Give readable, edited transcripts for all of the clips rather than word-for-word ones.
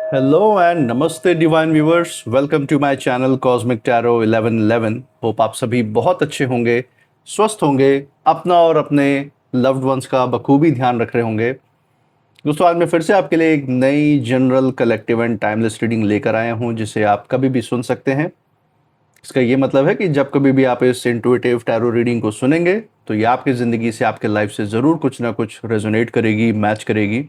Hello and नमस्ते divine viewers, welcome to my channel cosmic tarot 1111। Hope आप सभी बहुत अच्छे होंगे, स्वस्थ होंगे, अपना और अपने लव्ड वंस का बखूबी ध्यान रख रहे होंगे। दोस्तों, आज मैं फिर से आपके लिए एक नई general collective and timeless reading लेकर आया हूं, जिसे आप कभी भी सुन सकते हैं। इसका ये मतलब है कि जब कभी भी आप इस इंट्यूटिव टैरो रीडिंग को सुनेंगे तो ये आपकी ज़िंदगी से, आपके लाइफ से ज़रूर कुछ ना कुछ रेजोनेट करेगी, मैच करेगी।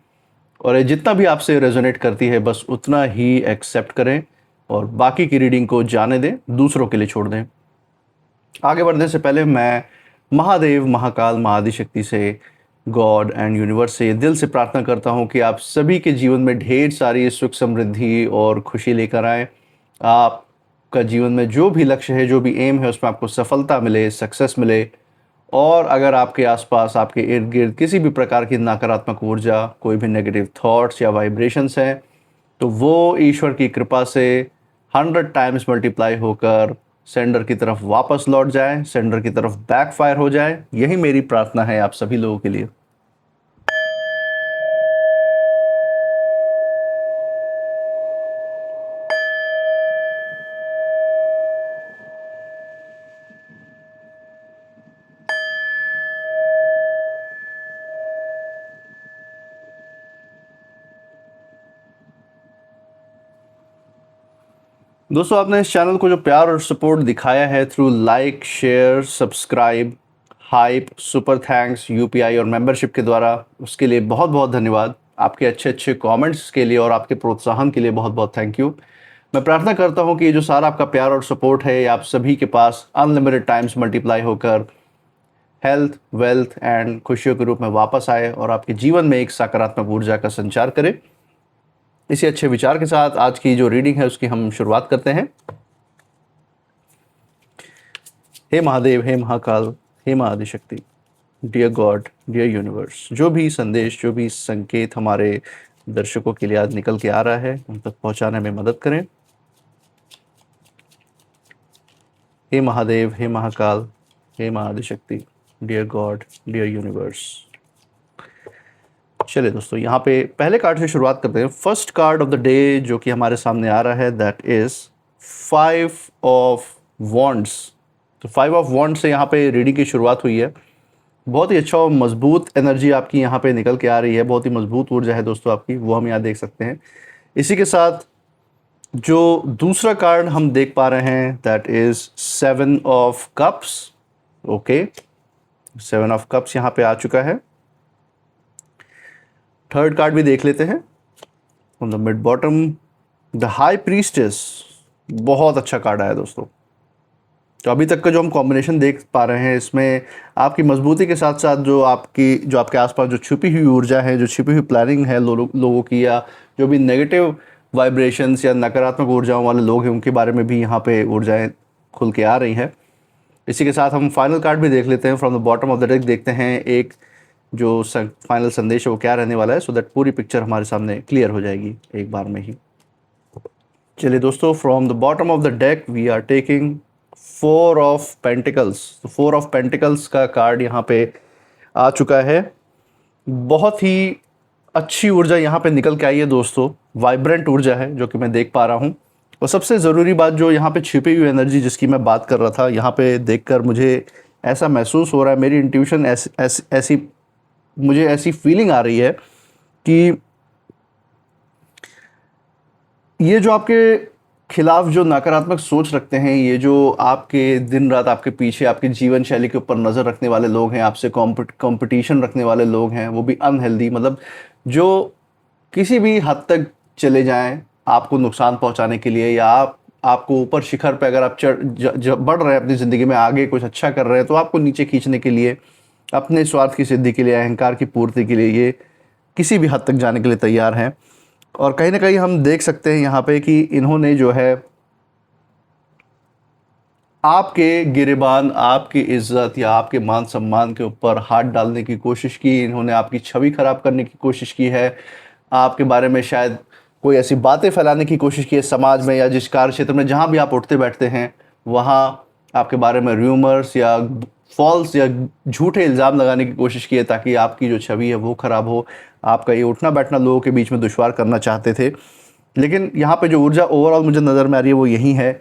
और ये जितना भी आपसे रेजोनेट करती है बस उतना ही एक्सेप्ट करें और बाकी की रीडिंग को जाने दें, दूसरों के लिए छोड़ दें। आगे बढ़ने से पहले मैं महादेव, महाकाल, महाआदिशक्ति से, गॉड एंड यूनिवर्स से दिल से प्रार्थना करता हूं कि आप सभी के जीवन में ढेर सारी सुख, समृद्धि और खुशी लेकर आएँ। आपका जीवन में जो भी लक्ष्य है, जो भी एम है, उसमें आपको सफलता मिले, सक्सेस मिले। और अगर आपके आसपास, आपके इर्द गिर्द किसी भी प्रकार की नकारात्मक ऊर्जा, कोई भी नेगेटिव थॉट्स या वाइब्रेशंस हैं, तो वो ईश्वर की कृपा से 100 टाइम्स मल्टीप्लाई होकर सेंडर की तरफ वापस लौट जाए, सेंडर की तरफ बैकफायर हो जाए। यही मेरी प्रार्थना है आप सभी लोगों के लिए। दोस्तों, आपने इस चैनल को जो प्यार और सपोर्ट दिखाया है through like, share, subscribe, hype, super thanks, UPI और मेंबरशिप के द्वारा, उसके लिए बहुत बहुत धन्यवाद। आपके अच्छे अच्छे कमेंट्स के लिए और आपके प्रोत्साहन के लिए बहुत बहुत थैंक यू। मैं प्रार्थना करता हूं कि ये जो सारा आपका प्यार और सपोर्ट है, ये आप सभी के पास अनलिमिटेड टाइम्स मल्टीप्लाई होकर हेल्थ, वेल्थ एंड खुशियों के रूप में वापस आए और आपके जीवन में एक सकारात्मक ऊर्जा का संचार करे। इसी अच्छे विचार के साथ आज की जो रीडिंग है उसकी हम शुरुआत करते हैं। हे महादेव, हे महाकाल, हे महाआदिशक्ति, डियर गॉड, डियर यूनिवर्स, जो भी संदेश, जो भी संकेत हमारे दर्शकों के लिए आज निकल के आ रहा है, उन तक पहुंचाने में मदद करें। हे महादेव, हे महाकाल, हे महाआदिशक्ति, डियर गॉड, डियर यूनिवर्स। चलिए दोस्तों, यहाँ पे पहले कार्ड से शुरुआत करते हैं। First card of the day जो कि हमारे सामने आ रहा है, दैट इज 5 ऑफ वॉन्ड्स। तो 5 ऑफ वॉन्ड से यहाँ पे रीडिंग की शुरुआत हुई है। बहुत ही अच्छा और मजबूत एनर्जी आपकी यहाँ पे निकल के आ रही है, बहुत ही मजबूत ऊर्जा है दोस्तों आपकी, वो हम यहाँ देख सकते हैं। इसी के साथ जो दूसरा कार्ड हम देख पा रहे हैं, that is 7 of cups. Okay, 7 of cups यहाँ पे आ चुका है। थर्ड कार्ड भी देख लेते हैं, on the mid bottom, the high priestess. बहुत अच्छा कार्ड आया दोस्तों। तो अभी तक का जो हम कॉम्बिनेशन देख पा रहे हैं, इसमें आपकी मजबूती के साथ साथ जो आपके आसपास जो छुपी हुई ऊर्जा है, जो छिपी हुई प्लानिंग है लोगों की, या जो भी नेगेटिव वाइब्रेशंस या नकारात्मक ऊर्जाओं वाले लोग हैं, उनके बारे में भी यहाँ पे ऊर्जाएं खुल के आ रही हैं। इसी के साथ हम फाइनल कार्ड भी देख लेते हैं। From the bottom of the deck देखते हैं एक जो फाइनल संदेश है वो क्या रहने वाला है, सो दैट पूरी पिक्चर हमारे सामने क्लियर हो जाएगी एक बार में ही। चलिए दोस्तों, from the bottom of the deck we are taking 4 of pentacles. तो 4 ऑफ पेंटिकल्स का कार्ड यहाँ पे आ चुका है। बहुत ही अच्छी ऊर्जा यहाँ पे निकल के आई है दोस्तों, वाइब्रेंट ऊर्जा है जो कि मैं देख पा रहा हूँ। और सबसे ज़रूरी बात, जो यहाँ पे छिपी हुई एनर्जी जिसकी मैं बात कर रहा था, यहाँ पे देखकर मुझे ऐसा महसूस हो रहा है, मेरी इंट्यूशन ऐसी मुझे ऐसी फीलिंग आ रही है कि ये जो आपके खिलाफ जो नकारात्मक सोच रखते हैं, ये जो आपके दिन रात आपके पीछे, आपकी जीवन शैली के ऊपर नज़र रखने वाले लोग हैं, आपसे कंपटीशन रखने वाले लोग हैं, वो भी अनहेल्दी, मतलब जो किसी भी हद तक चले जाएं आपको नुकसान पहुंचाने के लिए, या आपको ऊपर शिखर पे अगर आप बढ़ रहे हैं अपनी ज़िंदगी में, आगे कुछ अच्छा कर रहे हैं, तो आपको नीचे खींचने के लिए, अपने स्वार्थ की सिद्धि के लिए, अहंकार की पूर्ति के लिए, ये किसी भी हद तक जाने के लिए तैयार हैं। और कहीं ना कहीं हम देख सकते हैं यहाँ पे कि इन्होंने जो है आपके गिरेबान, आपकी इज्जत या आपके मान सम्मान के ऊपर हाथ डालने की कोशिश की। इन्होंने आपकी छवि खराब करने की कोशिश की है, आपके बारे में शायद कोई ऐसी बातें फैलाने की कोशिश की है समाज में, या जिस कार्य क्षेत्र में जहाँ भी आप उठते बैठते हैं वहाँ आपके बारे में र्यूमर्स या फॉल्स या झूठे इल्ज़ाम लगाने की कोशिश की है, ताकि आपकी जो छवि है वो ख़राब हो। आपका ये उठना बैठना लोगों के बीच में दुश्वार करना चाहते थे। लेकिन यहाँ पे जो ऊर्जा ओवरऑल मुझे नज़र में आ रही है वो यही है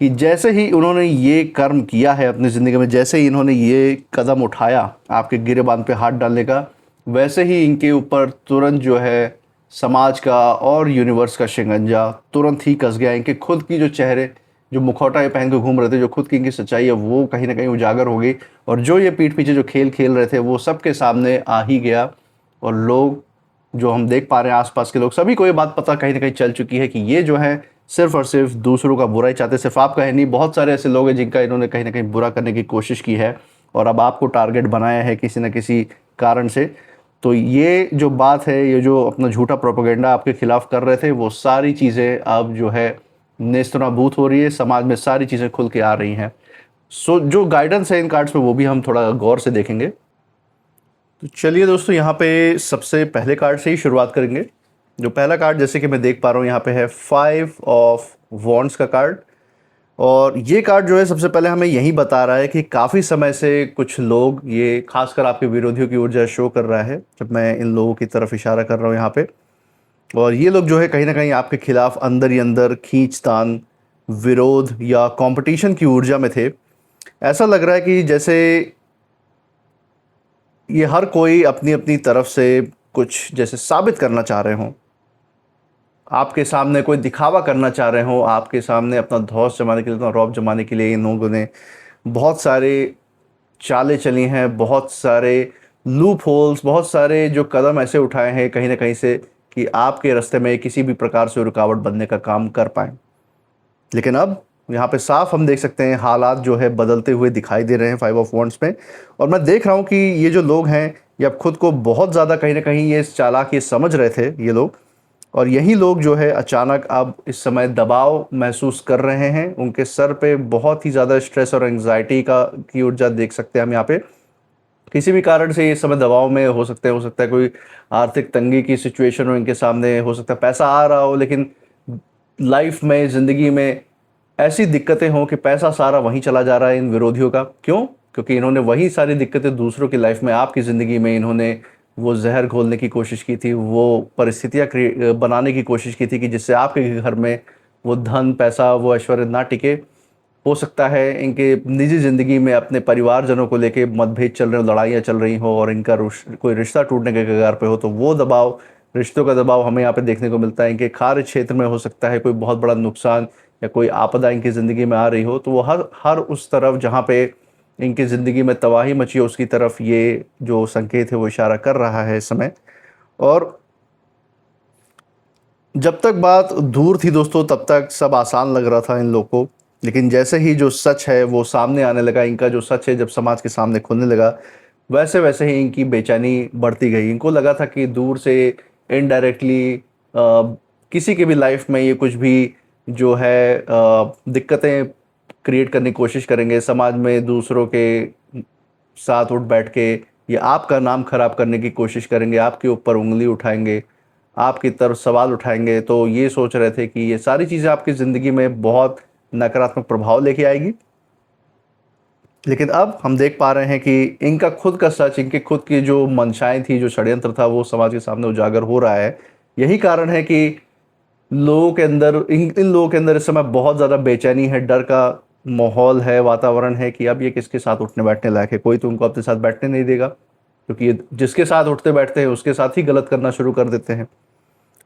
कि जैसे ही उन्होंने ये कर्म किया है अपनी ज़िंदगी में, जैसे ही इन्होंने ये कदम उठाया आपके गिरेबान पे हाथ डालने का, वैसे ही इनके ऊपर तुरंत जो है समाज का और यूनिवर्स का शिकंजा तुरंत ही कस गया। इनके खुद की जो चेहरे, जो मुखौटा ये पहन के घूम रहे थे, जो खुद की इनकी सच्चाई है वो कहीं ना कहीं उजागर हो गई, और जो ये पीठ पीछे जो खेल खेल रहे थे वो सबके सामने आ ही गया। और लोग जो हम देख पा रहे हैं, आसपास के लोग सभी को ये बात पता कहीं ना कहीं चल चुकी है कि ये जो है सिर्फ और सिर्फ दूसरों का बुरा ही चाहते। सिर्फ आपका है नहीं, बहुत सारे ऐसे लोग हैं जिनका इन्होंने कहीं ना कहीं बुरा करने की कोशिश की है और अब आपको टारगेट बनाया है किसी न किसी कारण से। तो ये जो बात है, ये जो अपना झूठा प्रोपेगेंडा आपके खिलाफ कर रहे थे, वो सारी चीज़ें अब जो है नेस्तनाबूत हो रही है, समाज में सारी चीज़ें खुल के आ रही हैं। सो जो गाइडेंस है इन कार्ड्स में वो भी हम थोड़ा गौर से देखेंगे। तो चलिए दोस्तों, यहाँ पे सबसे पहले कार्ड से ही शुरुआत करेंगे। जो पहला कार्ड जैसे कि मैं देख पा रहा हूँ यहाँ पे है 5 ऑफ वॉन्ड्स का कार्ड। और ये कार्ड जो है सबसे पहले हमें यही बता रहा है कि काफ़ी समय से कुछ लोग, ये खासकर आपके विरोधियों की ऊर्जा शो कर रहा है जब मैं इन लोगों की तरफ इशारा कर रहा हूँ यहाँ पे, और ये लोग जो है कहीं ना कहीं आपके खिलाफ अंदर ही अंदर खींचतान, विरोध या कंपटीशन की ऊर्जा में थे। ऐसा लग रहा है कि जैसे ये हर कोई अपनी अपनी तरफ से कुछ जैसे साबित करना चाह रहे हों, आपके सामने कोई दिखावा करना चाह रहे हो, आपके सामने अपना धौंस जमाने के लिए, अपना रौब जमाने के लिए इन लोगों ने बहुत सारे चालें चली हैं, बहुत सारे लूप होल्स, बहुत सारे जो कदम ऐसे उठाए हैं कहीं ना कहीं से कि आपके रास्ते में किसी भी प्रकार से रुकावट बनने का काम कर पाए। लेकिन अब यहाँ पे साफ हम देख सकते हैं हालात जो है बदलते हुए दिखाई दे रहे हैं 5 ऑफ वॉन्ड्स में। और मैं देख रहा हूँ कि ये जो लोग हैं ये अब खुद को बहुत ज़्यादा कहीं ना कहीं ये चालाक ये समझ रहे थे ये लोग, और यही लोग जो है अचानक अब इस समय दबाव महसूस कर रहे हैं। उनके सर पे बहुत ही ज़्यादा स्ट्रेस और एंग्जाइटी की ऊर्जा देख सकते हैं हम यहाँ पे। किसी भी कारण से ये समय दबाव में हो सकता है कोई आर्थिक तंगी की सिचुएशन हो इनके सामने, हो सकता है पैसा आ रहा हो लेकिन लाइफ में, ज़िंदगी में ऐसी दिक्कतें हों कि पैसा सारा वहीं चला जा रहा है इन विरोधियों का। क्यों? क्योंकि इन्होंने वही सारी दिक्कतें दूसरों की लाइफ में, आपकी ज़िंदगी में इन्होंने वो जहर घोलने की कोशिश की थी, वो परिस्थितियाँ बनाने की कोशिश की थी कि जिससे आपके घर में वो धन, पैसा, वो ऐश्वर्य ना टिके। हो सकता है इनके निजी ज़िंदगी में अपने परिवारजनों को लेके मतभेद चल रहे हो, लड़ाइयाँ चल रही हो और इनका कोई रिश्ता टूटने के कगार पे हो, तो वो दबाव, रिश्तों का दबाव हमें यहाँ पे देखने को मिलता है। इनके कार्य क्षेत्र में हो सकता है कोई बहुत बड़ा नुकसान या कोई आपदा इनकी ज़िंदगी में आ रही हो, तो वो हर हर उस तरफ जहाँ पे इनकी ज़िंदगी में तबाही मची हो उसकी तरफ ये जो संकेत है वो इशारा कर रहा है इस समय। और जब तक बात दूर थी दोस्तों तब तक सब आसान लग रहा था इन लोगों को, लेकिन जैसे ही जो सच है वो सामने आने लगा, इनका जो सच है जब समाज के सामने खुलने लगा, वैसे वैसे ही इनकी बेचैनी बढ़ती गई। इनको लगा था कि दूर से इनडायरेक्टली किसी के भी लाइफ में ये कुछ भी जो है दिक्कतें क्रिएट करने की कोशिश करेंगे, समाज में दूसरों के साथ उठ बैठ के ये आपका नाम खराब करने की कोशिश करेंगे, आपके ऊपर उंगली उठाएंगे, आपकी तरफ सवाल उठाएंगे। तो ये सोच रहे थे कि ये सारी चीज़ें आपकी ज़िंदगी में बहुत नकारात्मक प्रभाव लेके आएगी। लेकिन अब हम देख पा रहे हैं कि इनका खुद का सच, इनके खुद की जो मंशाएं थी, जो षड्यंत्र था, वो समाज के सामने उजागर हो रहा है। यही कारण है कि लोगों के अंदर, इन लोगों के अंदर इस समय बहुत ज़्यादा बेचैनी है, डर का माहौल है, वातावरण है कि अब ये किसके साथ उठने बैठने लायक है। कोई तो उनको अपने साथ बैठने नहीं देगा, क्योंकि ये जिसके साथ उठते बैठते हैं उसके साथ ही गलत करना शुरू कर देते हैं।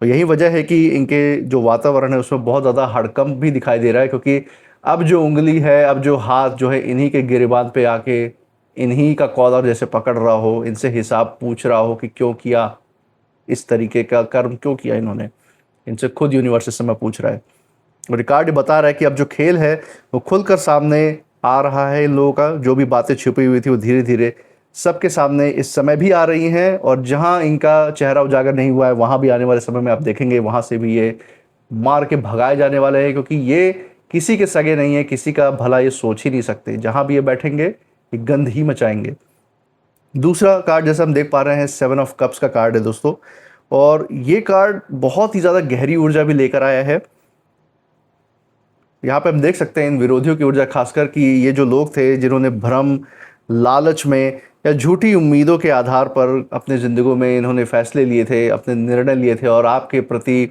और यही वजह है कि इनके जो वातावरण है उसमें बहुत ज़्यादा हड़कंप भी दिखाई दे रहा है, क्योंकि अब जो उंगली है, अब जो हाथ जो है इन्हीं के गिरेबान पे आके इन्हीं का कॉलर जैसे पकड़ रहा हो, इनसे हिसाब पूछ रहा हो कि क्यों किया, इस तरीके का कर्म क्यों किया इन्होंने। इनसे खुद यूनिवर्स इस समय पूछ रहा है। और रिकॉर्ड बता रहा है कि अब जो खेल है वो खुलकर सामने आ रहा है। इन लोगों का जो भी बातें छुपी हुई थी वो धीरे धीरे सबके सामने इस समय भी आ रही हैं, और जहां इनका चेहरा उजागर नहीं हुआ है वहां भी आने वाले समय में आप देखेंगे वहां से भी ये मार के भगाए जाने वाले हैं, क्योंकि ये किसी के सगे नहीं है, किसी का भला ये सोच ही नहीं सकते। जहां भी ये बैठेंगे ये गंद ही मचाएंगे। दूसरा कार्ड जैसे हम देख पा रहे हैं 7 ऑफ कप्स का कार्ड है दोस्तों, और ये कार्ड बहुत ही ज़्यादा गहरी ऊर्जा भी लेकर आया है। यहाँ पे हम देख सकते हैं इन विरोधियों की ऊर्जा, खासकर कि ये जो लोग थे जिन्होंने भ्रम, लालच में या झूठी उम्मीदों के आधार पर अपने ज़िंदगी में इन्होंने फैसले लिए थे, अपने निर्णय लिए थे और आपके प्रति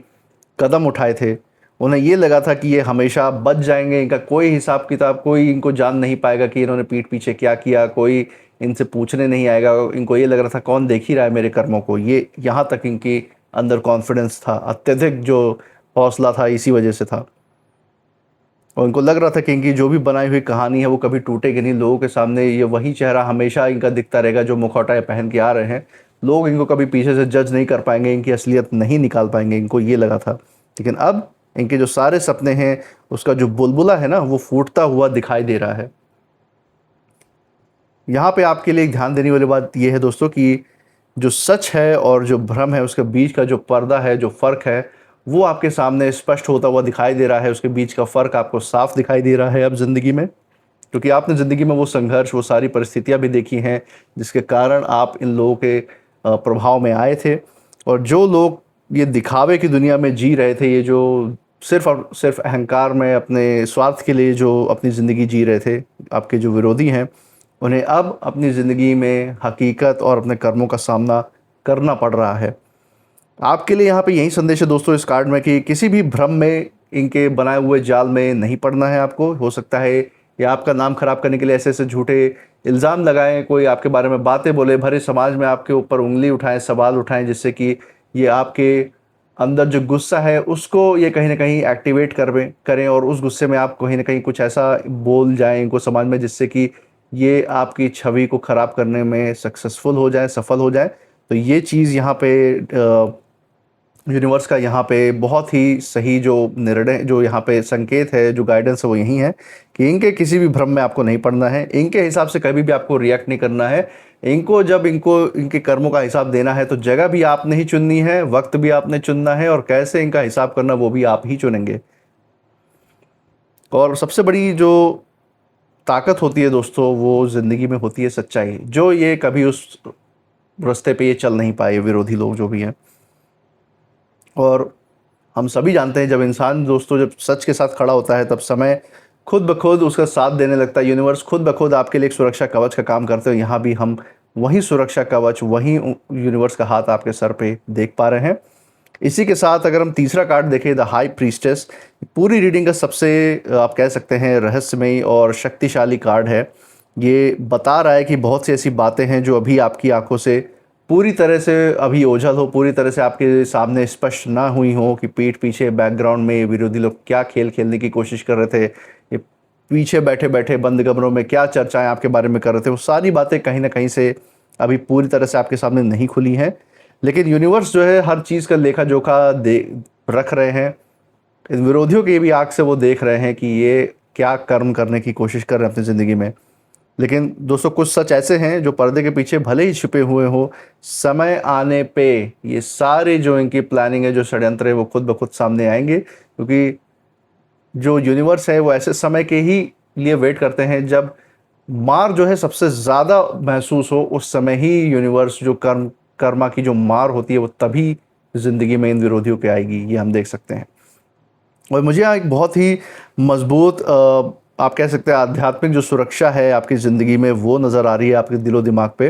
कदम उठाए थे, उन्हें ये लगा था कि ये हमेशा बच जाएंगे, इनका कोई हिसाब किताब, कोई इनको जान नहीं पाएगा कि इन्होंने पीठ पीछे क्या किया, कोई इनसे पूछने नहीं आएगा। इनको ये लग रहा था कौन देख ही रहा है मेरे कर्मों को, ये यहाँ तक इनकी अंदर कॉन्फिडेंस था, अत्यधिक जो हौसला था इसी वजह से था। और इनको लग रहा था कि इनकी जो भी बनाई हुई कहानी है वो कभी टूटेगी नहीं, लोगों के सामने ये वही चेहरा हमेशा इनका दिखता रहेगा जो मुखौटा ये पहन के आ रहे हैं। लोग इनको कभी पीछे से जज नहीं कर पाएंगे, इनकी असलियत नहीं निकाल पाएंगे, इनको ये लगा था। लेकिन अब इनके जो सारे सपने हैं उसका जो बुलबुला है ना, वो फूटता हुआ दिखाई दे रहा है। यहाँ पे आपके लिए एक ध्यान देने वाली बात यह है दोस्तों कि जो सच है और जो भ्रम है उसके बीच का जो पर्दा है, जो फ़र्क है, वो आपके सामने स्पष्ट होता हुआ दिखाई दे रहा है। उसके बीच का फ़र्क आपको साफ दिखाई दे रहा है अब ज़िंदगी में, क्योंकि आपने ज़िंदगी में वो संघर्ष, वो सारी परिस्थितियाँ भी देखी हैं जिसके कारण आप इन लोगों के प्रभाव में आए थे। और जो लोग ये दिखावे की दुनिया में जी रहे थे, ये जो सिर्फ और सिर्फ अहंकार में अपने स्वार्थ के लिए जो अपनी ज़िंदगी जी रहे थे, आपके जो विरोधी हैं, उन्हें अब अपनी ज़िंदगी में हकीकत और अपने कर्मों का सामना करना पड़ रहा है। आपके लिए यहाँ पे यही संदेश है दोस्तों इस कार्ड में कि किसी भी भ्रम में, इनके बनाए हुए जाल में नहीं पड़ना है आपको। हो सकता है ये आपका नाम खराब करने के लिए ऐसे ऐसे झूठे इल्ज़ाम लगाएं, कोई आपके बारे में बातें बोले, भरे समाज में आपके ऊपर उंगली उठाएं, सवाल उठाएं, जिससे कि ये आपके अंदर जो गुस्सा है उसको ये कहीं ना कहीं एक्टिवेट करें और उस गुस्से में आप कहीं ना कहीं कुछ ऐसा बोल जाएं इनको समाज में जिससे कि ये आपकी छवि को ख़राब करने में सक्सेसफुल हो जाए, सफल हो जाए। तो ये चीज़ यहाँ पे यूनिवर्स का यहाँ पे बहुत ही सही जो निर्णय, जो यहाँ पे संकेत है, जो गाइडेंस है, वो यही है कि इनके किसी भी भ्रम में आपको नहीं पड़ना है, इनके हिसाब से कभी भी आपको रिएक्ट नहीं करना है। इनको जब इनको इनके कर्मों का हिसाब देना है तो जगह भी आपने ही चुननी है, वक्त भी आपने चुनना है, और कैसे इनका हिसाब करना वो भी आप ही चुनेंगे। और सबसे बड़ी जो ताकत होती है दोस्तों, वो ज़िंदगी में होती है सच्चाई, जो ये कभी उस रास्ते पे ये चल नहीं पाए, विरोधी लोग जो भी हैं। और हम सभी जानते हैं जब इंसान दोस्तों जब सच के साथ खड़ा होता है तब समय खुद ब खुद उसका साथ देने लगता है। यूनिवर्स खुद ब खुद आपके लिए एक सुरक्षा कवच का काम करते हैं। यहाँ भी हम वही सुरक्षा कवच, वही यूनिवर्स का हाथ आपके सर पे देख पा रहे हैं। इसी के साथ अगर हम तीसरा कार्ड देखें, द हाई प्रीस्टेस, पूरी रीडिंग का सबसे आप कह सकते हैं रहस्यमयी और शक्तिशाली कार्ड है। ये बता रहा है कि बहुत सी ऐसी बातें हैं जो अभी आपकी आंखों से पूरी तरह से अभी ओझल हो, पूरी तरह से आपके सामने स्पष्ट ना हुई हो, कि पीठ पीछे बैकग्राउंड में विरोधी लोग क्या खेल खेलने की कोशिश कर रहे थे, ये पीछे बैठे बैठे बंद कमरों में क्या चर्चाएं आपके बारे में कर रहे थे, वो सारी बातें कहीं ना कहीं से अभी पूरी तरह से आपके सामने नहीं खुली हैं। लेकिन यूनिवर्स जो है हर चीज़ का लेखा जोखा दे रख रहे हैं। इन विरोधियों की भी आँख से वो देख रहे हैं कि ये क्या कर्म करने की कोशिश कर रहे हैं अपनी ज़िंदगी में। लेकिन दोस्तों कुछ सच ऐसे हैं जो पर्दे के पीछे भले ही छुपे हुए हो, समय आने पे ये सारे जो इनकी प्लानिंग है, जो षड्यंत्र है, वो खुद ब खुद सामने आएंगे। क्योंकि जो यूनिवर्स है वो ऐसे समय के ही लिए वेट करते हैं जब मार जो है सबसे ज़्यादा महसूस हो, उस समय ही यूनिवर्स जो कर्मा की जो मार होती है वो तभी ज़िंदगी में इन विरोधियों पे आएगी, ये हम देख सकते हैं। और मुझे यहाँ एक बहुत ही मजबूत आप कह सकते हैं आध्यात्मिक जो सुरक्षा है आपकी ज़िंदगी में, वो नज़र आ रही है आपके दिलो दिमाग पे।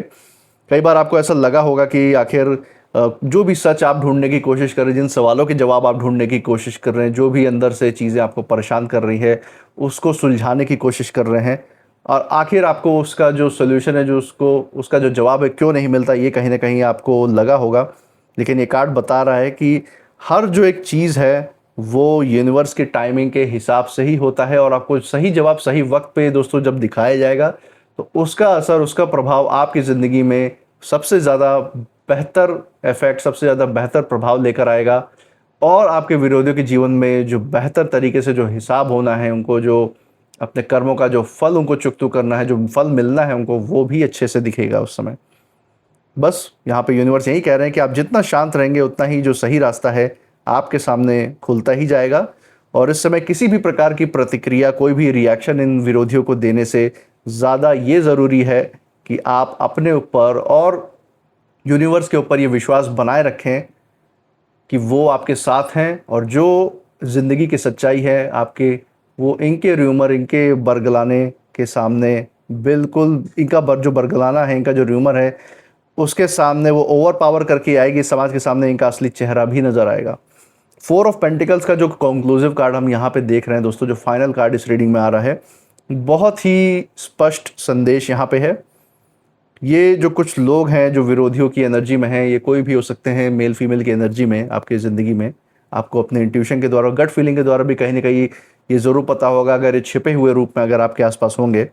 कई बार आपको ऐसा लगा होगा कि आखिर जो भी सच आप ढूंढने की कोशिश कर रहे हैं, जिन सवालों के जवाब आप ढूंढने की कोशिश कर रहे हैं, जो भी अंदर से चीज़ें आपको परेशान कर रही है, उसको सुलझाने की कोशिश कर रहे हैं, और आखिर आपको उसका जो सोल्यूशन है, जो उसका जो जवाब है, क्यों नहीं मिलता, ये कहीं ना कहीं आपको लगा होगा। लेकिन ये कार्ड बता रहा है कि हर जो एक चीज़ है वो यूनिवर्स की टाइमिंग के हिसाब से ही होता है, और आपको सही जवाब सही वक्त पे दोस्तों जब दिखाया जाएगा तो उसका असर, उसका प्रभाव आपकी ज़िंदगी में सबसे ज़्यादा बेहतर इफेक्ट, सबसे ज़्यादा बेहतर प्रभाव लेकर आएगा। और आपके विरोधियों के जीवन में जो बेहतर तरीके से जो हिसाब होना है, उनको जो अपने कर्मों का जो फल उनको चुकतू करना है, जो फल मिलना है उनको, वो भी अच्छे से दिखेगा उस समय। बस यहाँ पे यूनिवर्स यही कह रहे हैं कि आप जितना शांत रहेंगे उतना ही जो सही रास्ता है आपके सामने खुलता ही जाएगा। और इस समय किसी भी प्रकार की प्रतिक्रिया, कोई भी रिएक्शन इन विरोधियों को देने से ज़्यादा ये ज़रूरी है कि आप अपने ऊपर और यूनिवर्स के ऊपर ये विश्वास बनाए रखें कि वो आपके साथ हैं, और जो ज़िंदगी की सच्चाई है आपके, वो इनके र्यूमर, इनके बरगलाने के सामने बिल्कुल, इनका जो बरगलाना है, इनका जो र्यूमर है, उसके सामने वो ओवर पावर करके आएगी समाज के सामने, इनका असली चेहरा भी नज़र आएगा। फोर ऑफ पेंटिकल्स का जो कंक्लूसिव कार्ड हम यहाँ पे देख रहे हैं दोस्तों, जो फाइनल कार्ड इस रीडिंग में आ रहा है, बहुत ही स्पष्ट संदेश यहाँ पे है। ये जो कुछ लोग हैं जो विरोधियों की एनर्जी में हैं, ये कोई भी हो सकते हैं, मेल फीमेल की एनर्जी में आपकी ज़िंदगी में, आपको अपने इंट्यूशन के द्वारा, गट फीलिंग के द्वारा भी कहीं ना कहीं ये ज़रूर पता होगा, अगर ये छिपे हुए रूप में अगर आपके आसपास होंगे।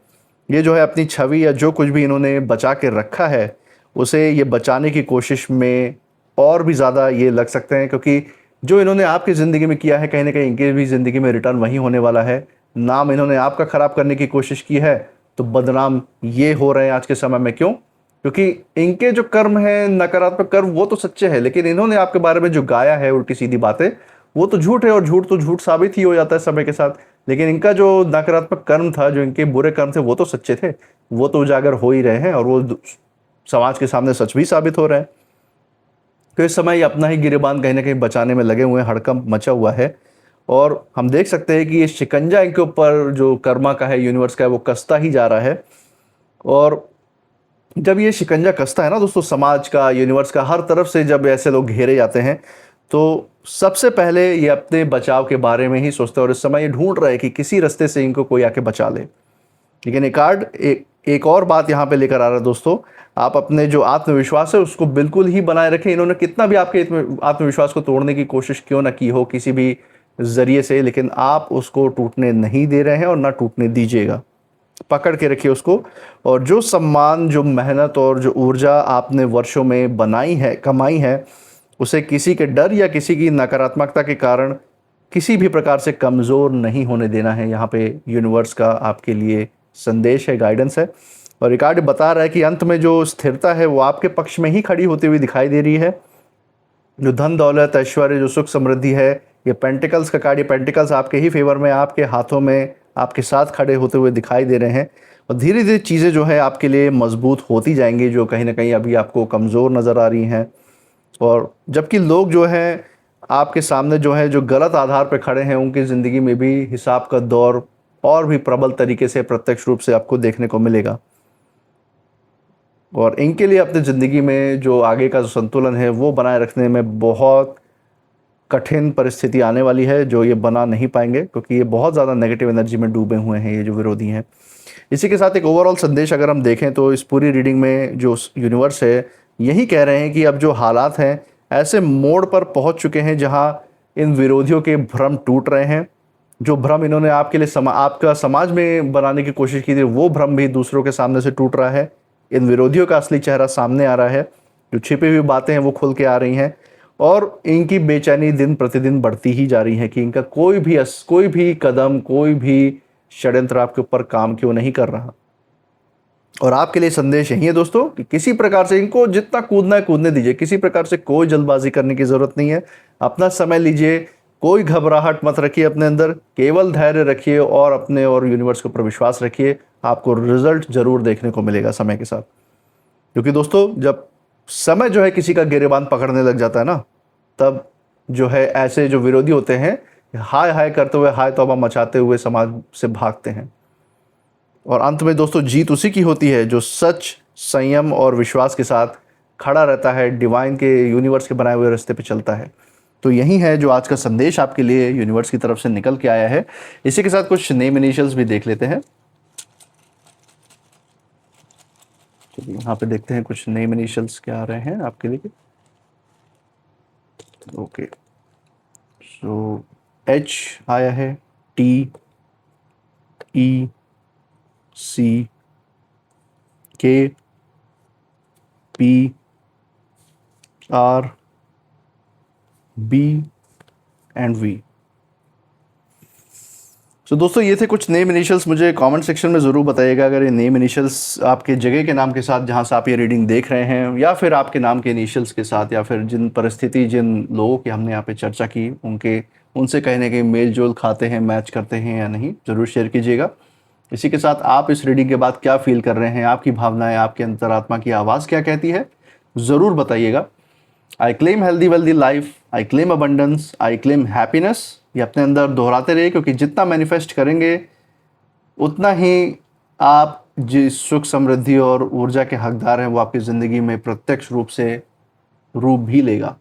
ये जो है अपनी छवि या जो कुछ भी इन्होंने बचा के रखा है, उसे ये बचाने की कोशिश में और भी ज़्यादा ये लग सकते हैं, क्योंकि जो इन्होंने आपकी ज़िंदगी में किया है, कहीं ना कहीं इनके भी ज़िंदगी में रिटर्न वही होने वाला है। नाम इन्होंने आपका ख़राब करने की कोशिश की है, तो बदनाम ये हो रहे हैं आज के समय में। क्यों? क्योंकि इनके जो कर्म हैं, नकारात्मक कर्म, वो तो सच्चे हैं, लेकिन इन्होंने आपके बारे में जो गाया है उल्टी सीधी बातें, वो तो झूठ है, और झूठ तो झूठ साबित ही हो जाता है समय के साथ। लेकिन इनका जो नकारात्मक कर्म था, जो इनके बुरे कर्म थे, वो तो सच्चे थे, वो तो उजागर हो ही रहे हैं, और वो समाज के सामने सच भी साबित हो रहे हैं। तो इस समय ये अपना ही गिरेबान कहीं ना कहीं बचाने में लगे हुए हैं, हड़कंप मचा हुआ है। और हम देख सकते हैं कि ये शिकंजा इनके ऊपर जो कर्मा का है, यूनिवर्स का है, वो कसता ही जा रहा है। और जब ये शिकंजा कसता है ना दोस्तों, समाज का, यूनिवर्स का, हर तरफ से जब ऐसे लोग घेरे जाते हैं, तो सबसे पहले ये अपने बचाव के बारे में ही सोचते हैं, और इस समय ये ढूंढ रहे हैं कि किसी रास्ते से इनको कोई आके बचा ले। लेकिन एक कार्ड एक और बात यहाँ पे लेकर आ रहा है दोस्तों, आप अपने जो आत्मविश्वास है उसको बिल्कुल ही बनाए रखें। इन्होंने कितना भी आपके आत्मविश्वास को तोड़ने की कोशिश क्यों ना की हो किसी भी जरिए से, लेकिन आप उसको टूटने नहीं दे रहे हैं और ना टूटने दीजिएगा। पकड़ के रखिए उसको। और जो सम्मान, जो मेहनत और जो ऊर्जा आपने वर्षों में बनाई है, कमाई है, उसे किसी के डर या किसी की नकारात्मकता के कारण किसी भी प्रकार से कमज़ोर नहीं होने देना है। यहाँ पे यूनिवर्स का आपके लिए संदेश है, गाइडेंस है। और ये कार्ड बता रहा है कि अंत में जो स्थिरता है वो आपके पक्ष में ही खड़ी होती हुई दिखाई दे रही है। जो धन दौलत, ऐश्वर्य, जो सुख समृद्धि है, ये पेंटिकल्स का कार्ड, ये पेंटिकल्स आपके ही फेवर में, आपके हाथों में, आपके साथ खड़े होते हुए दिखाई दे रहे हैं। और धीरे धीरे चीज़ें जो है आपके लिए मजबूत होती जाएंगी, जो कहीं ना कहीं अभी आपको कमज़ोर नज़र आ रही हैं। और जबकि लोग जो हैं आपके सामने जो है, जो गलत आधार पर खड़े हैं, उनकी ज़िंदगी में भी हिसाब का दौर और भी प्रबल तरीके से, प्रत्यक्ष रूप से आपको देखने को मिलेगा। और इनके लिए अपनी ज़िंदगी में जो आगे का जो संतुलन है वो बनाए रखने में बहुत कठिन परिस्थिति आने वाली है, जो ये बना नहीं पाएंगे, क्योंकि ये बहुत ज़्यादा नेगेटिव एनर्जी में डूबे हुए हैं, ये जो विरोधी हैं। इसी के साथ एक ओवरऑल संदेश अगर हम देखें तो इस पूरी रीडिंग में जो यूनिवर्स है यही कह रहे हैं कि अब जो हालात हैं ऐसे मोड़ पर पहुंच चुके हैं जहां इन विरोधियों के भ्रम टूट रहे हैं। जो भ्रम इन्होंने आपके लिए आपका समाज में बनाने की कोशिश की थी, वो भ्रम भी दूसरों के सामने से टूट रहा है। इन विरोधियों का असली चेहरा सामने आ रहा है, जो छिपी हुई बातें हैं वो खुल के आ रही हैं। और इनकी बेचैनी दिन प्रतिदिन बढ़ती ही जा रही है कि इनका कोई भी कदम, कोई भी षड्यंत्र आपके ऊपर काम क्यों नहीं कर रहा। और आपके लिए संदेश यही है दोस्तों कि किसी प्रकार से इनको जितना कूदना है कूदने दीजिए, किसी प्रकार से कोई जल्दबाजी करने की जरूरत नहीं है। अपना समय लीजिए, कोई घबराहट मत रखिए अपने अंदर, केवल धैर्य रखिए और अपने और यूनिवर्स के ऊपर विश्वास रखिए। आपको रिजल्ट जरूर देखने को मिलेगा समय के साथ। क्योंकि दोस्तों जब समय जो है किसी का गिरेबान पकड़ने लग जाता है ना, तब जो है ऐसे जो विरोधी होते हैं, हाय हाय करते हुए, हाय तौबा मचाते हुए समाज से भागते हैं। और अंत में दोस्तों जीत उसी की होती है जो सच, संयम और विश्वास के साथ खड़ा रहता है, डिवाइन के, यूनिवर्स के बनाए हुए रास्ते पे चलता है। तो यही है जो आज का संदेश आपके लिए यूनिवर्स की तरफ से निकल के आया है। इसी के साथ कुछ नेम इनिशियल्स भी देख लेते हैं। चलिए यहाँ पे देखते हैं कुछ नेम इनिशियल्स क्या आ रहे हैं आपके लिए। ओके, सो एच आया है, T, E, C, K, P, R, B and V. तो दोस्तों ये थे कुछ नेम इनिशियल्स। मुझे कमेंट सेक्शन में ज़रूर बताइएगा अगर ये नेम इनिशियल्स आपके जगह के नाम के साथ, जहाँ से आप ये रीडिंग देख रहे हैं, या फिर आपके नाम के इनिशियल्स के साथ, या फिर जिन परिस्थिति, जिन लोगों की हमने यहाँ पे चर्चा की, उनसे कहीं ना कहीं मेल जोल खाते हैं, मैच करते हैं या नहीं, ज़रूर शेयर कीजिएगा। इसी के साथ आप इस रीडिंग के बाद क्या फील कर रहे हैं, आपकी भावनाएं, आपके अंतरात्मा की आवाज़ क्या कहती है, ज़रूर बताइएगा। I claim healthy wealthy life, I claim abundance, I claim happiness. ये अपने अंदर दोहराते रहिए, क्योंकि जितना मैनिफेस्ट करेंगे उतना ही आप जिस सुख, समृद्धि और ऊर्जा के हकदार हैं वो आपकी ज़िंदगी में प्रत्यक्ष रूप से रूप भी लेगा।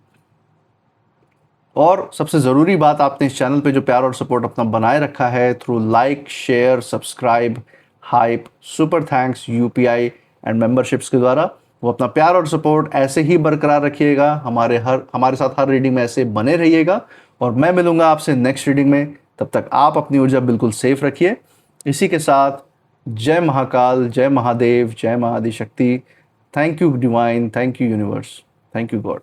और सबसे ज़रूरी बात, आपने इस चैनल पे जो प्यार और सपोर्ट अपना बनाए रखा है through like, share, subscribe, hype, super thanks, UPI and memberships के द्वारा, वो अपना प्यार और सपोर्ट ऐसे ही बरकरार रखिएगा। हमारे साथ हर रीडिंग में ऐसे बने रहिएगा और मैं मिलूंगा आपसे नेक्स्ट रीडिंग में। तब तक आप अपनी ऊर्जा बिल्कुल सेफ रखिए। इसी के साथ जय महाकाल, जय महादेव, जय Mahaadishakti. Thank you divine, thank you universe, thank you God.